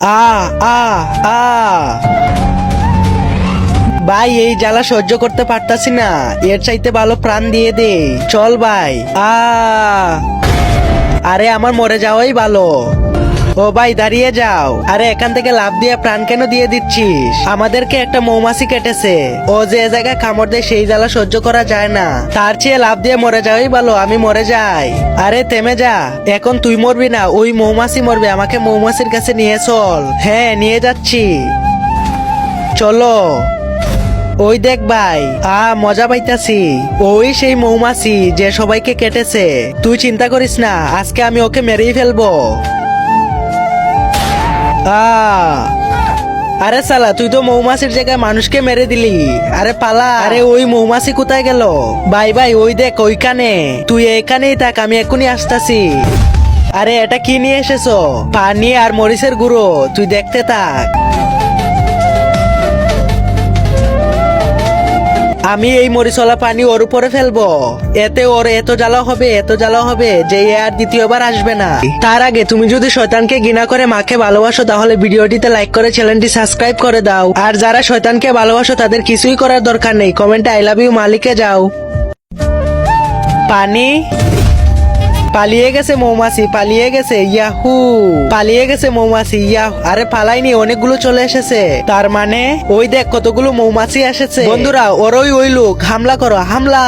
আ আ আ ভাই এই জ্বালা সহ্য করতে পারতাছি না, এর চাইতে ভালো প্রাণ দিয়ে দে। চল ভাই। আরে আমার মরে যাওয়াই ভালো। ও ভাই দাঁড়িয়ে যাও। আরে এখান থেকে লাফ দিয়ে প্রাণ কেন দিয়ে দিচ্ছিস? আমাদেরকে একটা মৌমাছি কেটেছে, ও যে জায়গায় কামড় দেয় সেই জ্বালা সহ্য করা যায় না, তার চেয়ে লাফ দিয়ে মরে যাওয়াই ভালো। আমি মরে যাই। আরে থেমে যা, এখন তুই মরবি না, ওই মৌমাছি মরবে। আমাকে মৌমাছির কাছে নিয়ে চল। হ্যাঁ নিয়ে যাচ্ছি, চলো। ওই দেখ ভাই, মজা পাইতাছি। ওই সেই মৌমাছি যে সবাইকে কেটেছে। তুই চিন্তা করিস না, আজকে আমি ওকে মেরেই ফেলবো। আরে সালা, তুই তো মৌমাছির জায়গায় মানুষকে মেরে দিলি। আরে পালা। আরে ওই মৌমাছি কোথায় গেল? ভাই ভাই ওই দেখ ওইখানে। তুই এখানেই থাক, আমি এক্ষুনি আসতাছি। আরে এটা কি নিয়ে এসেছো? পানি আর মরিচের গুঁড়ো। তুই দেখতে থাক, আমি এই মরিচলা পানি ওর উপরে ফেলবো। এতে ওর এত জ্বালা হবে, এত জ্বালা হবে যে এ আর দ্বিতীয়বার আসবে না। তার আগে তুমি যদি শয়তানকে ঘৃণা করে মাকে ভালোবাসো, তাহলে ভিডিওটিতে লাইক করে চ্যানেলটি সাবস্ক্রাইব করে দাও। আর যারা শয়তানকে ভালোবাসো তাদের কিছুই করার দরকার নেই, কমেন্টে আই লাভ ইউ মালিকে যাও। পানি পালিয়ে গেছে মৌমাছি, পালিয়ে গেছে। ইয়াহু, পালিয়ে গেছে মৌমাছি। ইয়াহু, আরে পালাইনি, অনেকগুলো চলে এসেছে। তার মানে ওই দেখ কতগুলো মৌমাছি এসেছে। বন্ধুরা ওরই ওই লোক, হামলা করো, হামলা।